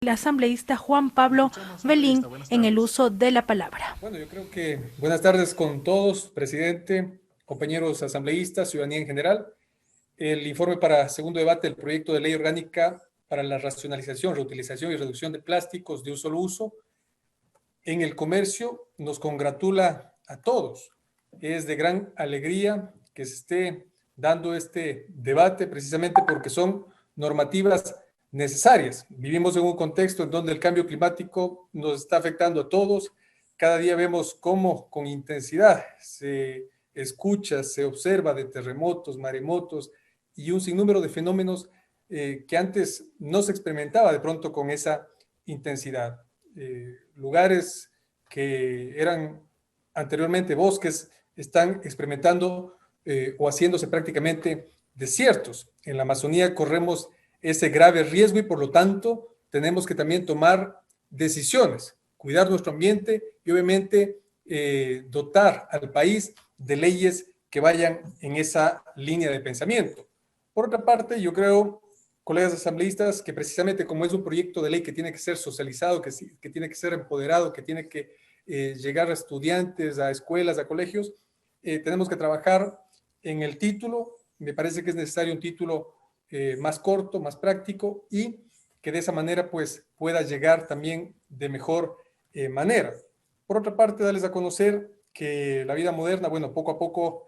El asambleísta Juan Pablo Belín en el uso de la palabra. Bueno, yo creo que buenas tardes con todos, presidente, compañeros asambleístas, ciudadanía en general. El informe para segundo debate del proyecto de ley orgánica para la racionalización, reutilización y reducción de plásticos de un solo uso en el comercio nos congratula a todos. Es de gran alegría que se esté dando este debate precisamente porque son normativas necesarias. Vivimos en un contexto en donde el cambio climático nos está afectando a todos. Cada día vemos cómo con intensidad se escucha, se observa de terremotos, maremotos y un sinnúmero de fenómenos que antes no se experimentaba de pronto con esa intensidad. Lugares que eran anteriormente bosques están experimentando o haciéndose prácticamente desiertos. En la Amazonía corremos ese grave riesgo y por lo tanto tenemos que también tomar decisiones, cuidar nuestro ambiente y obviamente dotar al país de leyes que vayan en esa línea de pensamiento. Por otra parte, yo creo, colegas asambleístas, que precisamente como es un proyecto de ley que tiene que ser socializado, que tiene que ser empoderado, que tiene que llegar a estudiantes, a escuelas, a colegios, tenemos que trabajar en el título. Me parece que es necesario un título más corto, más práctico y que de esa manera pues pueda llegar también de mejor manera. Por otra parte, darles a conocer que la vida moderna, bueno, poco a poco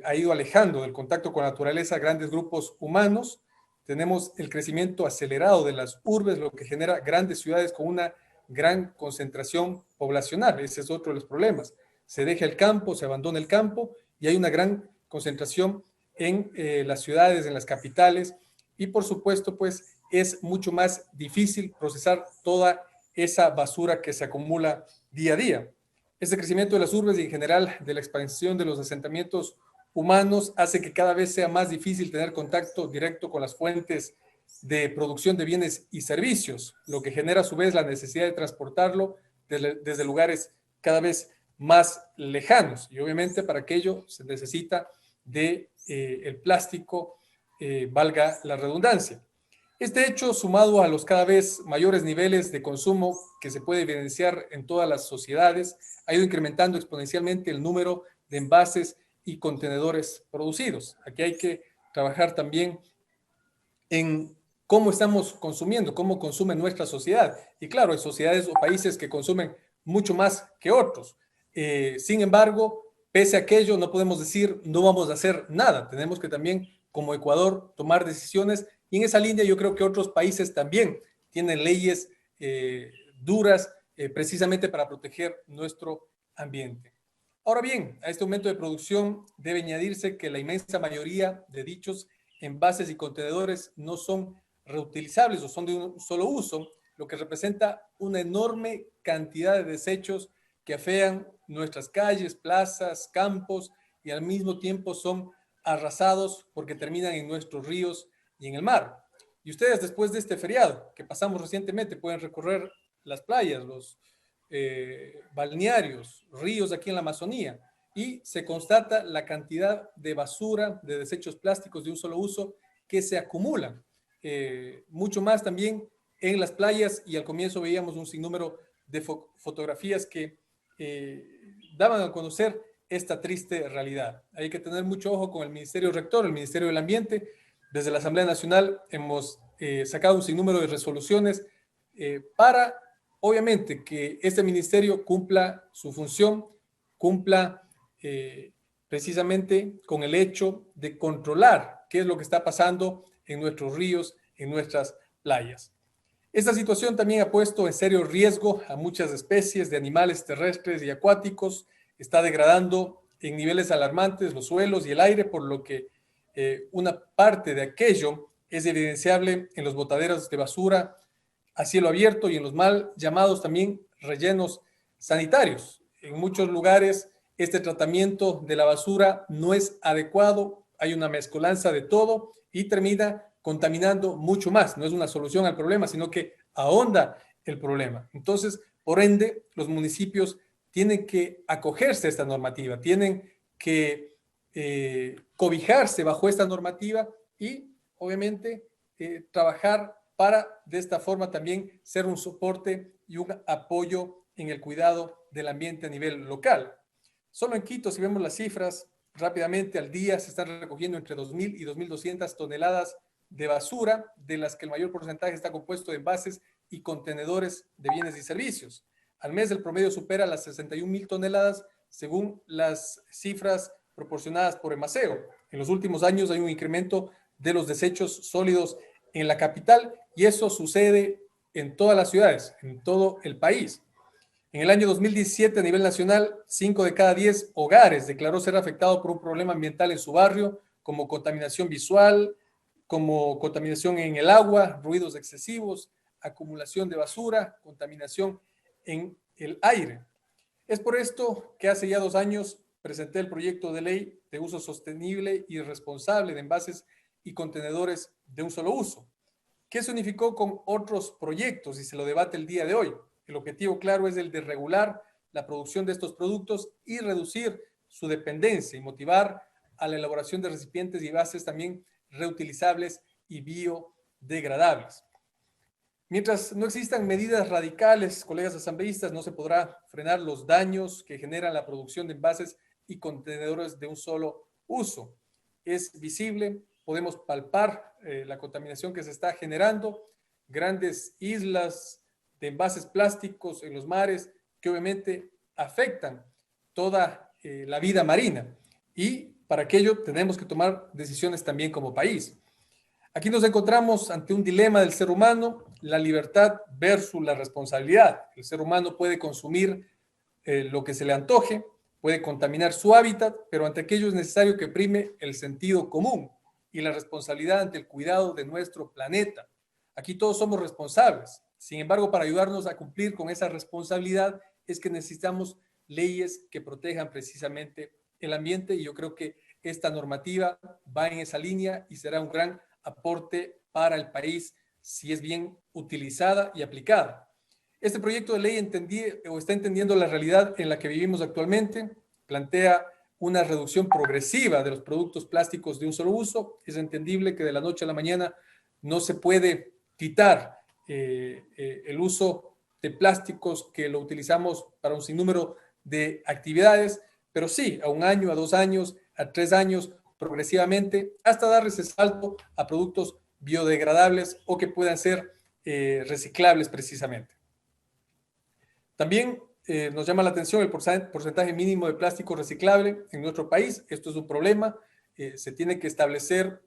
ha ido alejando del contacto con la naturaleza a grandes grupos humanos. Tenemos el crecimiento acelerado de las urbes, lo que genera grandes ciudades con una gran concentración poblacional. Ese es otro de los problemas. Se deja el campo, se abandona el campo y hay una gran concentración en las ciudades, en las capitales y por supuesto pues es mucho más difícil procesar toda esa basura que se acumula día a día. Este crecimiento de las urbes y en general de la expansión de los asentamientos humanos hace que cada vez sea más difícil tener contacto directo con las fuentes de producción de bienes y servicios, lo que genera a su vez la necesidad de transportarlo desde lugares cada vez más lejanos. Y obviamente para aquello se necesita de el plástico, valga la redundancia. Este hecho, sumado a los cada vez mayores niveles de consumo que se puede evidenciar en todas las sociedades, ha ido incrementando exponencialmente el número de envases y contenedores producidos. Aquí hay que trabajar también en cómo estamos consumiendo, cómo consume nuestra sociedad. Y claro, hay sociedades o países que consumen mucho más que otros. Sin embargo, pese a aquello, no podemos decir no vamos a hacer nada. Tenemos que también, como Ecuador, tomar decisiones. Y en esa línea yo creo que otros países también tienen leyes duras precisamente para proteger nuestro ambiente. Ahora bien, a este aumento de producción debe añadirse que la inmensa mayoría de dichos envases y contenedores no son reutilizables o son de un solo uso, lo que representa una enorme cantidad de desechos que afean nuestras calles, plazas, campos y al mismo tiempo son arrasados porque terminan en nuestros ríos y en el mar. Y ustedes después de este feriado que pasamos recientemente pueden recorrer las playas, los balnearios, ríos aquí en la Amazonía y se constata la cantidad de basura, de desechos plásticos de un solo uso que se acumulan. Mucho más también en las playas y al comienzo veíamos un sinnúmero de fotografías que daban a conocer esta triste realidad. Hay que tener mucho ojo con el Ministerio Rector, el Ministerio del Ambiente. Desde la Asamblea Nacional hemos sacado un sinnúmero de resoluciones para, obviamente, que este ministerio cumpla su función, cumpla precisamente con el hecho de controlar qué es lo que está pasando en nuestros ríos, en nuestras playas. Esta situación también ha puesto en serio riesgo a muchas especies de animales terrestres y acuáticos, está degradando en niveles alarmantes los suelos y el aire, por lo que una parte de aquello es evidenciable en los botaderos de basura a cielo abierto y en los mal llamados también rellenos sanitarios. En muchos lugares este tratamiento de la basura no es adecuado, hay una mezcolanza de todo y termina contaminando mucho más. No es una solución al problema, sino que ahonda el problema. Entonces, por ende, los municipios tienen que acogerse a esta normativa, tienen que cobijarse bajo esta normativa y, obviamente, trabajar para de esta forma también ser un soporte y un apoyo en el cuidado del ambiente a nivel local. Solo en Quito, si vemos las cifras, rápidamente al día se están recogiendo entre 2.000 y 2.200 toneladas de basura, de las que el mayor porcentaje está compuesto de envases y contenedores de bienes y servicios. Al mes el promedio supera las 61.000 toneladas según las cifras proporcionadas por Emaceo. En los últimos años hay un incremento de los desechos sólidos en la capital y eso sucede en todas las ciudades, en todo el país. En el año 2017, a nivel nacional, 5 de cada 10 hogares declaró ser afectado por un problema ambiental en su barrio, como contaminación visual, como contaminación en el agua, ruidos excesivos, acumulación de basura, contaminación en el aire. Es por esto que hace ya 2 años presenté el proyecto de ley de uso sostenible y responsable de envases y contenedores de un solo uso, que se unificó con otros proyectos y se lo debate el día de hoy. El objetivo claro es el de regular la producción de estos productos y reducir su dependencia y motivar a la elaboración de recipientes y envases también reutilizables y biodegradables. Mientras no existan medidas radicales, colegas asambleístas, no se podrá frenar los daños que generan la producción de envases y contenedores de un solo uso. Es visible, podemos palpar la contaminación que se está generando, grandes islas de envases plásticos en los mares que obviamente afectan toda la vida marina. Y para aquello tenemos que tomar decisiones también como país. Aquí nos encontramos ante un dilema del ser humano, la libertad versus la responsabilidad. El ser humano puede consumir lo que se le antoje, puede contaminar su hábitat, pero ante aquello es necesario que prime el sentido común y la responsabilidad ante el cuidado de nuestro planeta. Aquí todos somos responsables. Sin embargo, para ayudarnos a cumplir con esa responsabilidad es que necesitamos leyes que protejan precisamente el ambiente y yo creo que esta normativa va en esa línea y será un gran aporte para el país si es bien utilizada y aplicada. Este proyecto de ley está entendiendo la realidad en la que vivimos actualmente, plantea una reducción progresiva de los productos plásticos de un solo uso. Es entendible que de la noche a la mañana no se puede quitar el uso de plásticos que lo utilizamos para un sinnúmero de actividades, pero sí, a 1 año, a 2 años, a 3 años, progresivamente, hasta dar ese salto a productos biodegradables o que puedan ser reciclables precisamente. También nos llama la atención el porcentaje mínimo de plástico reciclable en nuestro país. Esto es un problema. Se tiene que establecer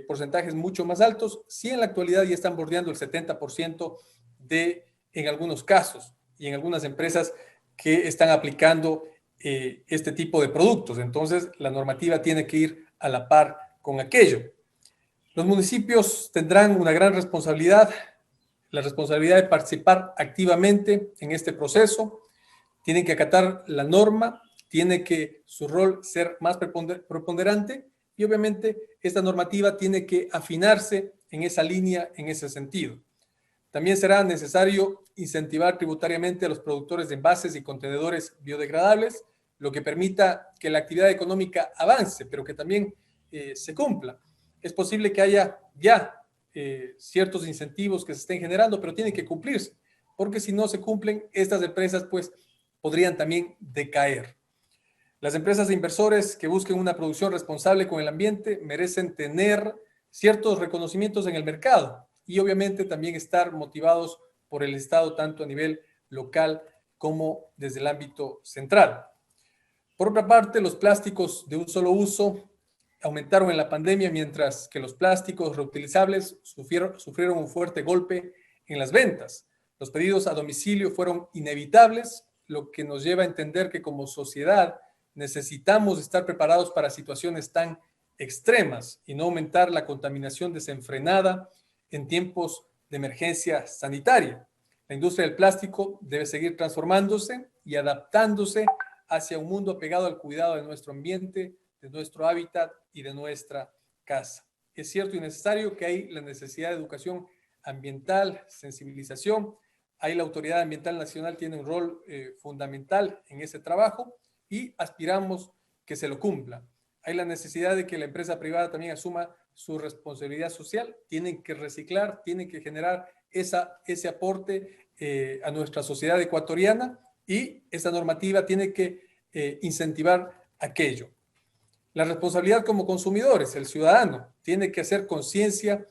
porcentajes mucho más altos. Sí, en la actualidad ya están bordeando el 70% en algunos casos y en algunas empresas que están aplicando este tipo de productos. Entonces, la normativa tiene que ir a la par con aquello. Los municipios tendrán una gran responsabilidad, la responsabilidad de participar activamente en este proceso. Tienen que acatar la norma, tiene que su rol ser más preponderante y obviamente esta normativa tiene que afinarse en esa línea, en ese sentido. También será necesario incentivar tributariamente a los productores de envases y contenedores biodegradables, lo que permita que la actividad económica avance, pero que también se cumpla. Es posible que haya ya ciertos incentivos que se estén generando, pero tienen que cumplirse, porque si no se cumplen, estas empresas pues podrían también decaer. Las empresas e inversores que busquen una producción responsable con el ambiente merecen tener ciertos reconocimientos en el mercado y obviamente también estar motivados por el Estado tanto a nivel local como desde el ámbito central. Por otra parte, los plásticos de un solo uso aumentaron en la pandemia, mientras que los plásticos reutilizables sufrieron un fuerte golpe en las ventas. Los pedidos a domicilio fueron inevitables, lo que nos lleva a entender que como sociedad necesitamos estar preparados para situaciones tan extremas y no aumentar la contaminación desenfrenada en tiempos de emergencia sanitaria. La industria del plástico debe seguir transformándose y adaptándose hacia un mundo apegado al cuidado de nuestro ambiente, de nuestro hábitat y de nuestra casa. Es cierto y necesario que hay la necesidad de educación ambiental, sensibilización. Ahí la Autoridad Ambiental Nacional tiene un rol fundamental en ese trabajo y aspiramos que se lo cumpla. Hay la necesidad de que la empresa privada también asuma su responsabilidad social, tienen que reciclar, tienen que generar ese aporte a nuestra sociedad ecuatoriana, y esta normativa tiene que incentivar aquello. La responsabilidad como consumidores, el ciudadano tiene que hacer conciencia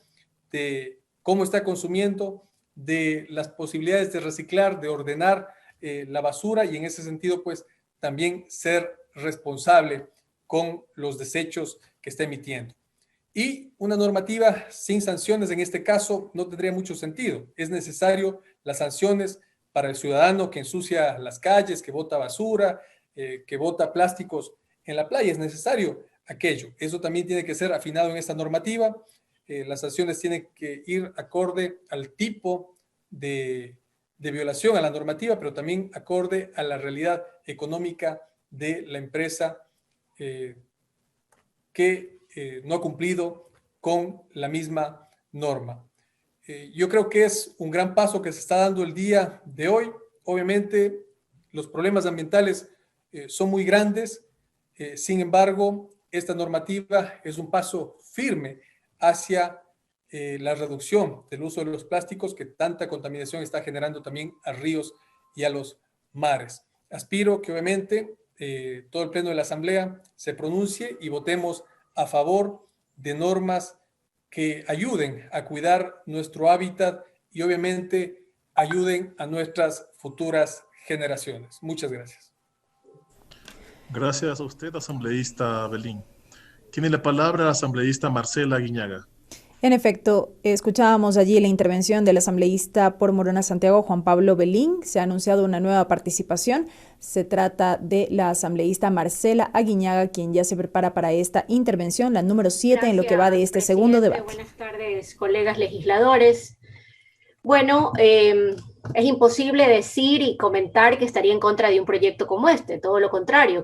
de cómo está consumiendo, de las posibilidades de reciclar, de ordenar la basura, y en ese sentido, pues, también ser responsable con los desechos que está emitiendo. Y una normativa sin sanciones en este caso no tendría mucho sentido. Es necesario las sanciones para el ciudadano que ensucia las calles, que bota basura, que bota plásticos en la playa. Es necesario aquello. Eso también tiene que ser afinado en esta normativa. Las sanciones tienen que ir acorde al tipo de violación a la normativa, pero también acorde a la realidad económica de la empresa que no ha cumplido con la misma norma. Yo creo que es un gran paso que se está dando el día de hoy. Obviamente, los problemas ambientales son muy grandes. Sin embargo, esta normativa es un paso firme hacia la reducción del uso de los plásticos, que tanta contaminación está generando también a ríos y a los mares. Aspiro que obviamente todo el Pleno de la Asamblea se pronuncie y votemos a favor de normas que ayuden a cuidar nuestro hábitat y obviamente ayuden a nuestras futuras generaciones. Muchas gracias. Gracias a usted, asambleísta Belín. Tiene la palabra la asambleísta Marcela Aguiñaga. En efecto, escuchábamos allí la intervención del asambleísta por Morona Santiago, Juan Pablo Belín. Se ha anunciado una nueva participación. Se trata de la asambleísta Marcela Aguiñaga, quien ya se prepara para esta intervención, la número 7 en lo que va de este segundo debate. Buenas tardes, colegas legisladores. Bueno, es imposible decir y comentar que estaría en contra de un proyecto como este. Todo lo contrario, creo